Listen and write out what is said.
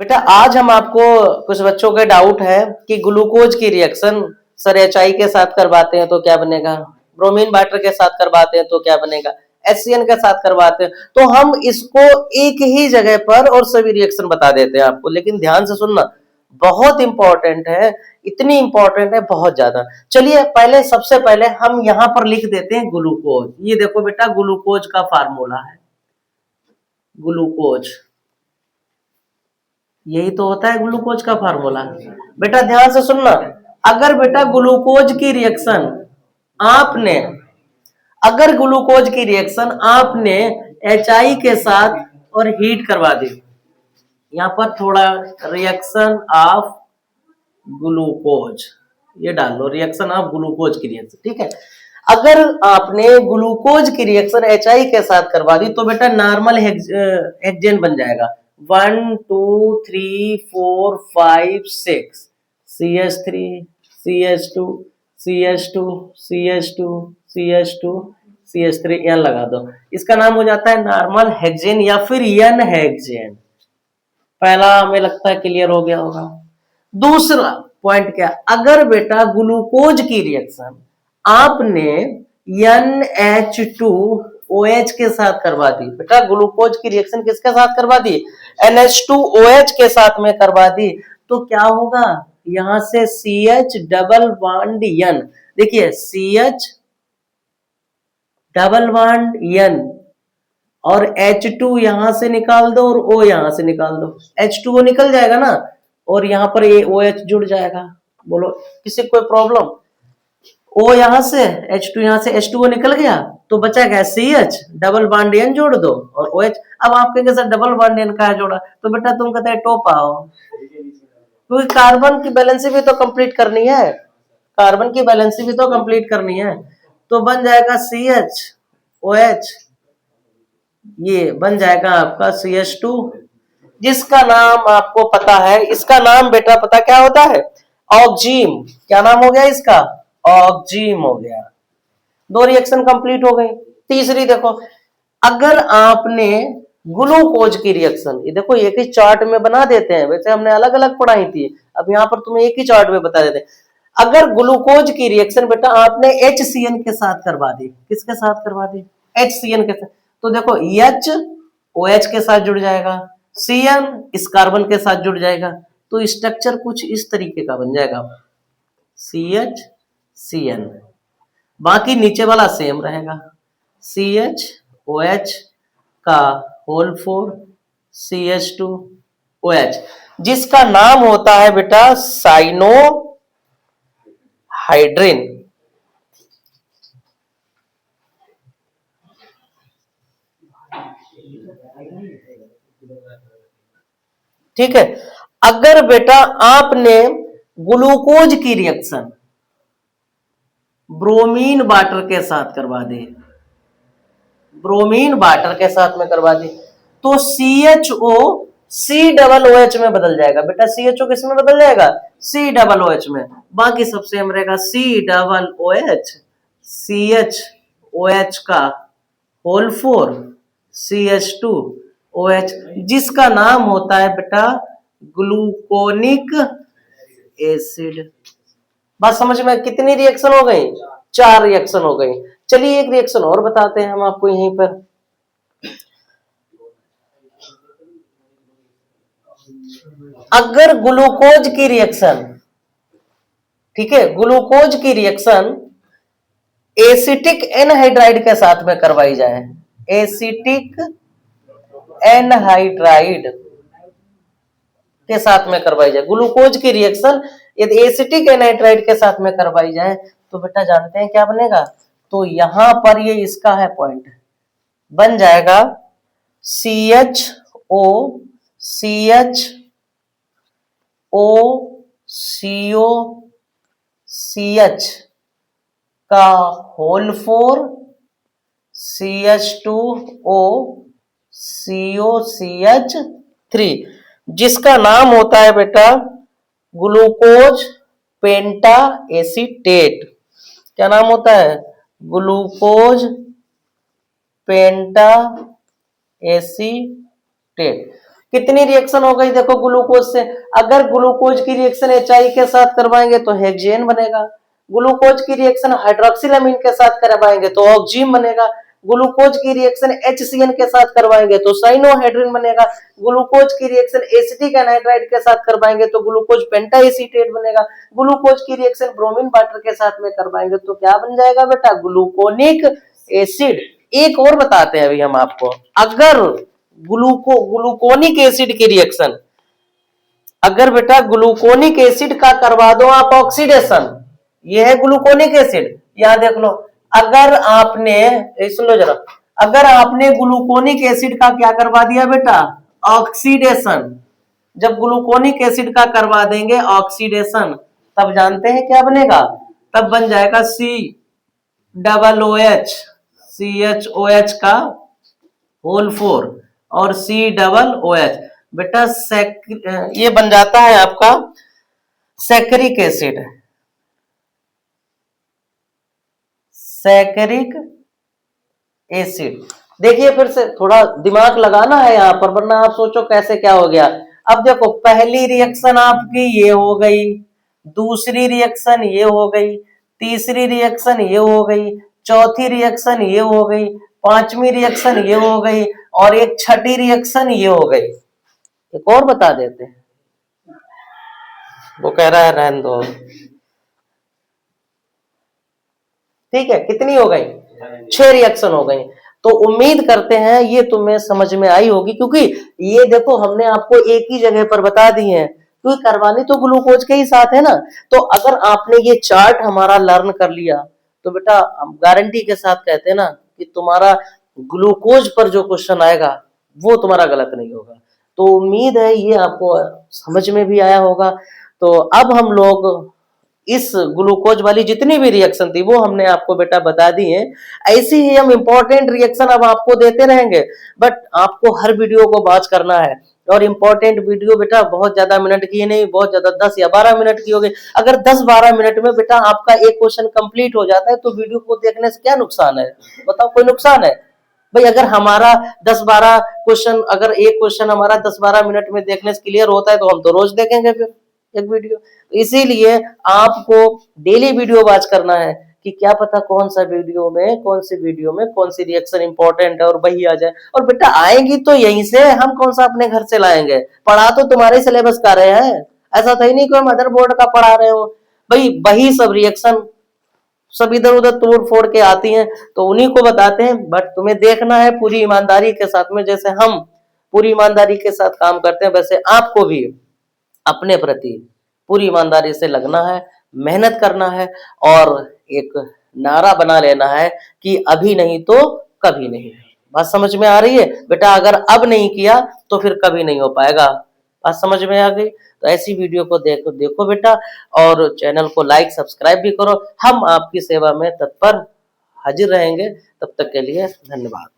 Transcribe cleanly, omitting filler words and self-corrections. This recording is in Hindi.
बेटा आज हम आपको कुछ बच्चों के डाउट है कि ग्लूकोज की रिएक्शन सर HI के साथ करवाते हैं तो क्या बनेगा, ब्रोमीन वाटर के साथ करवाते हैं तो क्या बनेगा, HCN के साथ करवाते हैं तो हम इसको एक ही जगह पर और सभी रिएक्शन बता देते हैं आपको। लेकिन ध्यान से सुनना, बहुत इंपॉर्टेंट है, इतनी इंपॉर्टेंट है बहुत ज्यादा। चलिए पहले सबसे पहले हम यहाँ पर लिख देते हैं ग्लूकोज। ये देखो बेटा ग्लूकोज का फार्मूला है, ग्लूकोज यही तो होता है ग्लूकोज का फार्मूला। बेटा ध्यान से सुनना, अगर बेटा ग्लूकोज की रिएक्शन आपने अगर ग्लूकोज की रिएक्शन आपने HI के साथ और हीट करवा दी, यहां पर थोड़ा रिएक्शन ऑफ ग्लूकोज ये डाल लो, रिएक्शन ऑफ ग्लूकोज की रिएक्शन, ठीक है। अगर आपने ग्लूकोज की रिएक्शन HI के साथ करवा दी तो बेटा नॉर्मल हेक्सेन बन जाएगा 1 2 3 4 5 6 CH3 CH2 CH2 CH2 CH2 CH3 n लगा दो, इसका नाम हो जाता है नॉर्मल हेक्सेन या फिर n हेक्सेन। पहला हमें लगता है क्लियर हो गया होगा। दूसरा पॉइंट क्या, अगर बेटा ग्लूकोज की रिएक्शन आपने NH2OH के साथ करवा दी, बेटा ग्लूकोज की रिएक्शन किसके साथ करवा दी, NH2OH के साथ में करवा दी, तो क्या होगा, यहां से CH डबल बॉन्ड N, देखिए CH डबल बॉन्ड N और H2 यहां से निकाल दो और O यहां से निकाल दो, H2O निकल जाएगा ना और यहां पर ये OH जुड़ जाएगा। बोलो किसी कोई प्रॉब्लम, O यहां से H2 यहां से H2O निकल गया तो बचा क्या, CH डबल बॉन्ड N जोड़ दो और OH। अब आप कहेंगे सर डबल बॉन्ड N का है जोड़ा, तो बेटा तुम कहते हैं टॉप आओ, क्योंकि कार्बन की बैलेंस भी तो कंप्लीट करनी है, कार्बन की बैलेंस भी तो कंप्लीट करनी है, तो बन जाएगा CHOH, ये बन जाएगा आपका CH2, जिसका नाम आपको पता है, इसका नाम बेटा पता क्या होता है, ऑक्जीम। क्या नाम हो गया इसका, ऑक्जीम हो गया। दो रिएक्शन कंप्लीट हो गई। तीसरी देखो, अगर आपने ग्लूकोज की रिएक्शन, ये देखो एक ही चार्ट में बना देते हैं, वैसे हमने अलग अलग पढ़ाई थी, अब यहाँ पर तुम्हें एक ही चार्ट में बता देते हैं। अगर ग्लूकोज की रिएक्शन बेटा आपने HCN के साथ करवा दी, किसके साथ करवा दी, HCN के साथ, तो देखो H OH के साथ जुड़ जाएगा, CN इस कार्बन के साथ जुड़ जाएगा, तो स्ट्रक्चर कुछ इस तरीके का बन जाएगा CH CN, बाकी नीचे वाला सेम रहेगा CHOH का होल 4 CH2OH, जिसका नाम होता है बेटा साइनो हाइड्रिन। ठीक है, अगर बेटा आपने ग्लूकोज की रिएक्शन ब्रोमीन वाटर के साथ करवा दी, ब्रोमीन वाटर के साथ में करवा दी, तो CHO C डबल OH में बदल जाएगा, बेटा CHO किस में बदल जाएगा, C डबल OH में, बाकी सब सेम रहेगा C डबल OH CHOH का होल 4 CH2OH, जिसका नाम होता है बेटा ग्लूकोनिक एसिड। बात समझ में, कितनी रिएक्शन हो गई, 4 रिएक्शन हो गई। चलिए एक रिएक्शन और बताते हैं हम आपको यहीं पर। अगर ग्लूकोज की रिएक्शन, ठीक है, ग्लूकोज की रिएक्शन एसिटिक एनहाइड्राइड के साथ में करवाई जाए, एसिटिक एनहाइड्राइड के साथ में करवाई जाए, ग्लूकोज की रिएक्शन यदि एसिटिक एनहाइड्राइड के साथ में करवाई जाए तो बेटा जानते हैं क्या बनेगा, तो यहां पर ये इसका है पॉइंट, बन जाएगा CHO CHO CH का होल 4 CH2O COCH3, जिसका नाम होता है बेटा ग्लूकोज पेंटा एसीटेट। क्या नाम होता है, ग्लूकोज पेंटा एसीटेट। कितनी रिएक्शन हो गई देखो ग्लूकोज से। अगर ग्लूकोज की रिएक्शन HI के साथ करवाएंगे तो हेक्सेन बनेगा, ग्लूकोज की रिएक्शन हाइड्रोक्सिलामीन के साथ करवाएंगे तो ऑक्सीन बनेगा, ग्लूकोज की रिएक्शन HCN के साथ करवाएंगे तो साइनोहाइड्रिन बनेगा, ग्लूकोज की रिएक्शन एसिटिक एनहाइड्राइड के साथ करवाएंगे तो ग्लूकोज पेंटाएसीटेट बनेगा, ग्लूकोज की रिएक्शन ब्रोमीन वाटर के साथ में करवाएंगे तो क्या बन जाएगा बेटा, ग्लूकोनिक एसिड। एक और बताते हैं अभी हम आपको, अगर ग्लूकोनिक एसिड की रिएक्शन, अगर बेटा ग्लूकोनिक एसिड का करवा दो आप ऑक्सीडेशन, ये है ग्लूकोनिक एसिड, यहां देख लो, अगर आपने सुन लो जरा, अगर आपने ग्लूकोनिक एसिड का क्या करवा दिया बेटा, ऑक्सीडेशन, जब ग्लूकोनिक एसिड का करवा देंगे ऑक्सीडेशन, तब जानते हैं क्या बनेगा, तब बन जाएगा COOH, CHOH का होल 4 और COOH, बेटा ये बन जाता है आपका सैकरिक एसिड, सैकरिक एसिड। देखिए फिर से थोड़ा दिमाग लगाना है यहाँ पर, वरना आप सोचो कैसे क्या हो गया। अब देखो पहली रिएक्शन आपकी ये हो गई, दूसरी रिएक्शन ये हो गई, तीसरी रिएक्शन ये हो गई, चौथी रिएक्शन ये हो गई, पांचवी रिएक्शन ये हो गई और एक छठी रिएक्शन ये हो गई। एक और बता देते हैं, वो कह रहा है रहने दो, ठीक है, कितनी हो गई, 6 रिएक्शन हो गई। तो उम्मीद करते हैं ये तुम्हें समझ में आई होगी, क्योंकि ये देखो हमने आपको एक ही जगह पर बता दी है, क्योंकि करवानी तो ग्लूकोज के ही साथ है ना। तो अगर आपने ये चार्ट हमारा लर्न कर लिया तो बेटा हम गारंटी के साथ कहते हैं ना कि तुम्हारा ग्लूकोज पर जो क्वेश्चन आएगा वो तुम्हारा गलत नहीं होगा। तो उम्मीद है ये आपको समझ में भी आया होगा। तो अब हम लोग इस ग्लूकोज वाली जितनी भी रिएक्शन थी वो हमने आपको बेटा बता दी है। ऐसी ही हम इंपॉर्टेंट रिएक्शन अब आपको देते रहेंगे, बट आपको हर वीडियो को वॉच करना है। और इंपॉर्टेंट वीडियो बेटा बहुत ज्यादा मिनट की नहीं, बहुत ज्यादा 10 या 12 मिनट की होगी। अगर 10-12 मिनट में बेटा आपका एक क्वेश्चन कंप्लीट हो जाता है तो वीडियो को देखने से क्या नुकसान है, बताओ, कोई नुकसान है भाई? अगर हमारा 10-12 क्वेश्चन, अगर एक क्वेश्चन हमारा 10-12 मिनट में देखने से क्लियर होता है तो हम तो रोज देखेंगे फिर एक वीडियो। इसीलिए आपको डेली वीडियो वॉच करना है कि क्या पता कौन सा वीडियो में, कौन सी वीडियो में कौन सी रिएक्शन इंपॉर्टेंट है और वही आ जाए। और बेटा आएगी तो यहीं से, हम कौन सा अपने घर से लाएंगे, पढ़ा तो तुम्हारे सिलेबस का रहे हैं, ऐसा तो ही नहीं कोई मदर बोर्ड का पढ़ा रहे हो भाई। वही सब रिएक्शन सब इधर उधर तोड़ फोड़ के आती हैं तो उन्हीं को बताते हैं, बट तुम्हें देखना है पूरी ईमानदारी के साथ में। जैसे हम पूरी ईमानदारी के साथ काम करते हैं वैसे आपको भी अपने प्रति पूरी ईमानदारी से लगना है, मेहनत करना है और एक नारा बना लेना है कि अभी नहीं तो कभी नहीं। बात समझ में आ रही है बेटा? अगर अब नहीं किया तो फिर कभी नहीं हो पाएगा। बात समझ में आ गई? तो ऐसी वीडियो को देखो बेटा, और चैनल को लाइक सब्सक्राइब भी करो। हम आपकी सेवा में तत्पर हाजिर रहेंगे। तब तक के लिए धन्यवाद।